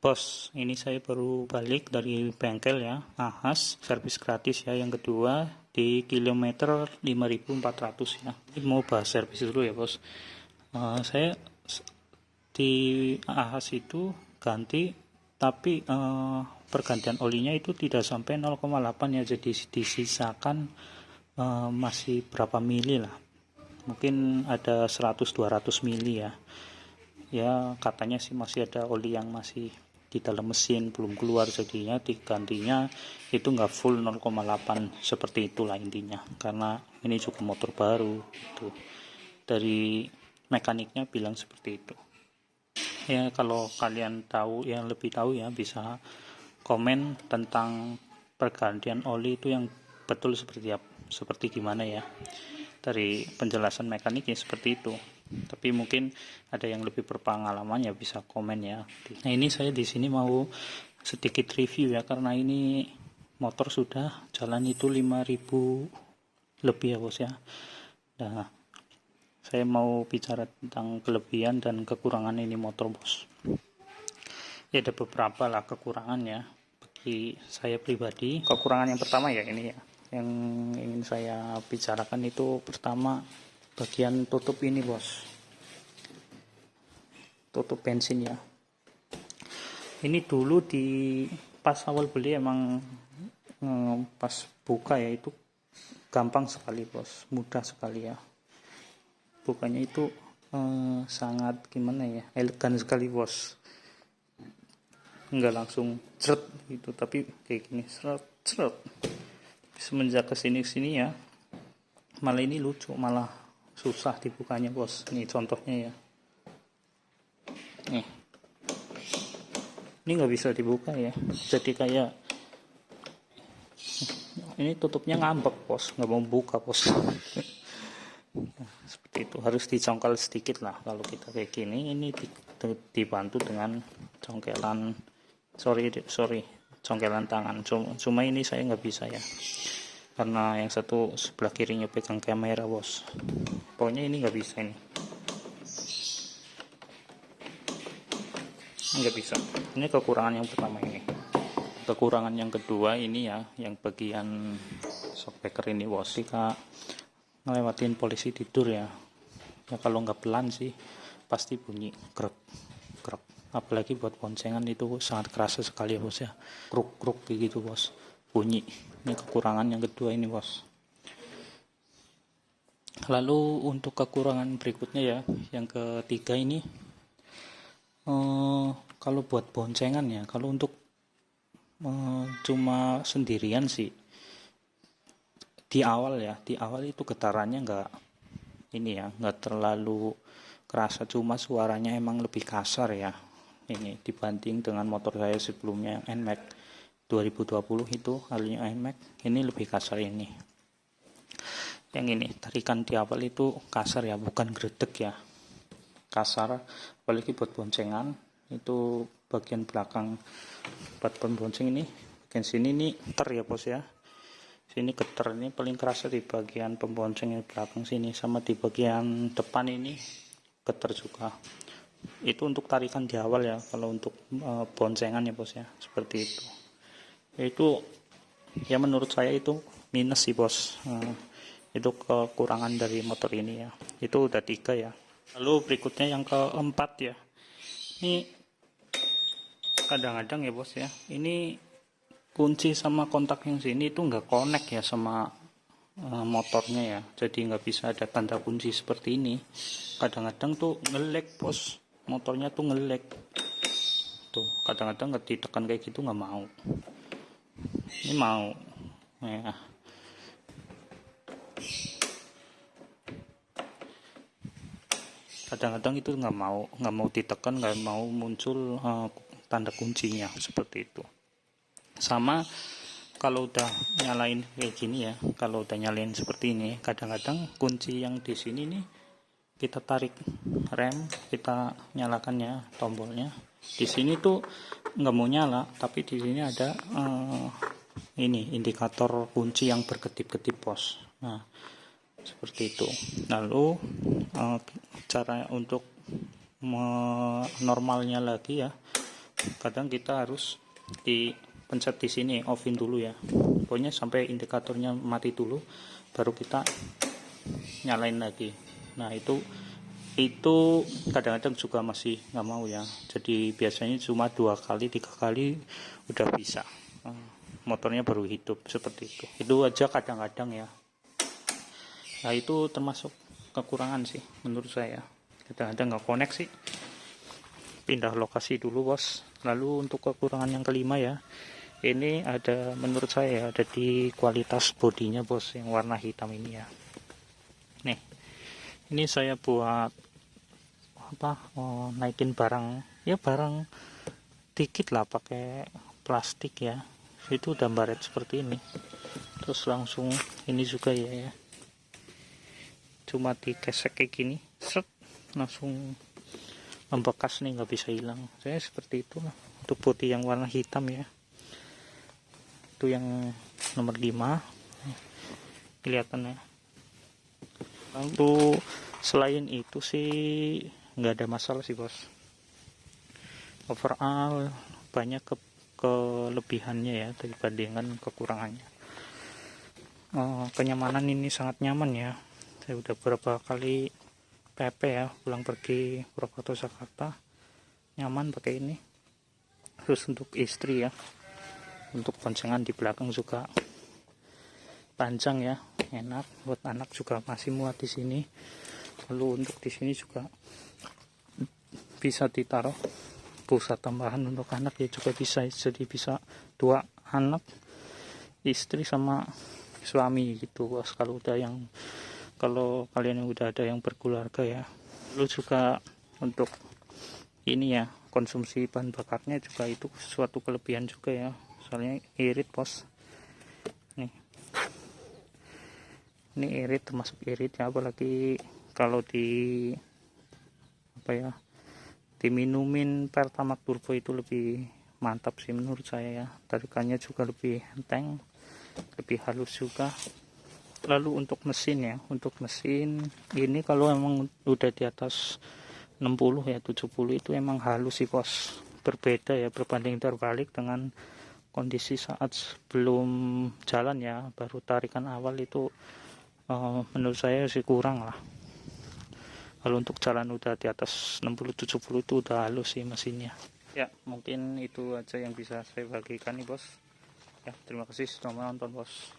Bos, ini saya baru balik dari bengkel ya, Ahas, servis gratis ya. Yang kedua di kilometer 5400 ya. Ini mau bahas servis dulu ya bos. Saya di Ahas itu ganti, tapi pergantian olinya itu tidak sampai 0,8 ya. Jadi disisakan masih berapa mili lah. Mungkin ada 100-200 mili ya. Ya katanya sih masih ada oli yang masih di dalam mesin belum keluar, jadinya digantinya itu nggak full 0,8 seperti itulah intinya, karena ini juga motor baru itu dari mekaniknya bilang seperti itu ya. Kalau kalian tahu yang lebih tahu ya bisa komen tentang pergantian oli itu yang betul seperti gimana ya. Dari penjelasan mekaniknya seperti itu, tapi mungkin ada yang lebih berpengalaman ya bisa komen ya. Nah ini saya di sini mau sedikit review ya, karena ini motor sudah jalan itu 5000 lebih ya bos ya. Nah saya mau bicara tentang kelebihan dan kekurangan ini motor bos ya. Ada beberapa lah kekurangannya bagi saya pribadi. Kekurangan yang pertama ya ini ya, yang ingin saya bicarakan itu pertama bagian tutup ini bos, tutup bensin ya. Ini dulu di pas awal beli emang pas buka ya itu gampang sekali bos, mudah sekali ya. Bukanya itu sangat gimana ya, elegan sekali bos, nggak langsung ceret gitu, tapi kayak gini seret. Semenjak kesini ya malah ini lucu, malah susah dibukanya bos. Nih contohnya ya, nih ini nggak bisa dibuka ya, jadi kayak ini tutupnya ngambek bos, nggak mau buka bos. Nah, seperti itu, harus dicongkel sedikit lah kalau kita kayak gini. Ini dibantu dengan congkelan congkelan tangan, cuma ini saya nggak bisa ya, karena yang satu sebelah kirinya pegang kamera bos. Pokoknya ini nggak bisa, ini nggak bisa. Ini kekurangan yang pertama. Ini kekurangan yang kedua ini ya, yang bagian shockbreaker ini bos. Ketika ngelewatin polisi tidur ya, kalau nggak pelan sih pasti bunyi krek. Apalagi buat boncengan itu sangat kerasa sekali ya bos ya, kruk kayak gitu bos bunyi. Ini kekurangan yang kedua ini bos. Lalu untuk kekurangan berikutnya ya, yang ketiga ini kalau buat boncengan ya, kalau untuk cuma sendirian sih di awal itu getarannya nggak terlalu kerasa, cuma suaranya emang lebih kasar ya ini dibanding dengan motor saya sebelumnya yang NMAX 2020 itu, alinya NMAX ini lebih kasar. Ini yang ini tarikan di awal itu kasar ya, bukan gredek ya, kasar. Apalagi buat boncengan itu bagian belakang buat pembonceng ini, bagian sini nih ter ya bos ya, sini getar. Ini paling kerasa di bagian pembonceng yang belakang sini, sama di bagian depan ini getar juga. Itu untuk tarikan di awal ya, kalau untuk boncengan ya bos ya, seperti itu. Itu ya menurut saya itu minus sih bos. Itu kekurangan dari motor ini ya. Itu udah 3 ya. Lalu berikutnya yang keempat ya, ini kadang-kadang ya bos ya, ini kunci sama kontak yang sini itu nggak connect ya sama motornya ya, jadi nggak bisa ada tanda kunci seperti ini. Kadang-kadang tuh nge-lag bos, motornya tuh nge-lag tuh, kadang-kadang nggak ditekan kayak gitu nggak mau. Ini mau ya, kadang-kadang itu nggak mau ditekan, nggak mau muncul tanda kuncinya seperti itu. Sama kalau udah nyalain kayak gini ya, kalau udah nyalain seperti ini, kadang-kadang kunci yang di sini nih kita tarik rem, kita nyalakan ya tombolnya, di sini tuh nggak mau nyala, tapi di sini ada ini indikator kunci yang berkedip-kedip bos. Nah seperti itu. Lalu cara untuk normalnya lagi ya, kadang kita harus dipencet di sini, offin dulu ya, pokoknya sampai indikatornya mati dulu baru kita nyalain lagi. Nah itu kadang-kadang juga masih nggak mau ya, jadi biasanya cuma 2 kali 3 kali udah bisa, motornya baru hidup seperti itu aja kadang-kadang ya. Nah itu termasuk kekurangan sih menurut saya, kadang-kadang nggak koneksi. Pindah lokasi dulu bos. Lalu untuk kekurangan yang kelima ya, ini ada menurut saya ada di kualitas bodinya bos, yang warna hitam ini ya. Nih ini saya buat naikin barang ya, barang dikit lah pakai plastik ya, itu udah baret seperti ini, terus langsung ini juga ya, cuma dikesek kayak gini seret, langsung membekas nih, nggak bisa hilang. Saya seperti itu lah untuk bodi yang warna hitam ya, itu yang nomor 5 kelihatannya. Lalu selain itu sih nggak ada masalah sih bos, overall banyak kelebihannya ya dibandingkan kekurangannya. Kenyamanan ini sangat nyaman ya, saya udah beberapa kali PP ya, pulang pergi Purwokerto Jakarta, nyaman pakai ini. Terus untuk istri ya, untuk boncengan di belakang juga panjang ya, enak buat anak juga masih muat di sini. Lalu untuk di sini juga bisa ditaruh pusat tambahan untuk anak ya, juga bisa, jadi bisa 2 anak, istri sama suami gitu bos, kalau kalian yang udah ada yang berkeluarga ya. Lalu juga untuk ini ya, konsumsi bahan bakarnya juga itu suatu kelebihan juga ya, soalnya irit bos. Nih ini irit, termasuk irit ya, apalagi kalau diminumin Pertamax Turbo itu lebih mantap sih menurut saya ya, tarikannya juga lebih enteng, lebih halus juga. Lalu untuk mesin ya, untuk mesin ini kalau emang udah di atas 60 ya 70 itu emang halus sih bos, berbeda ya, berbanding terbalik dengan kondisi saat sebelum jalan ya, baru tarikan awal itu menurut saya sih kurang lah. Kalau untuk jalan udah di atas 60-70 itu udah halus sih mesinnya ya. Mungkin itu aja yang bisa saya bagikan nih bos ya, terima kasih sudah menonton bos.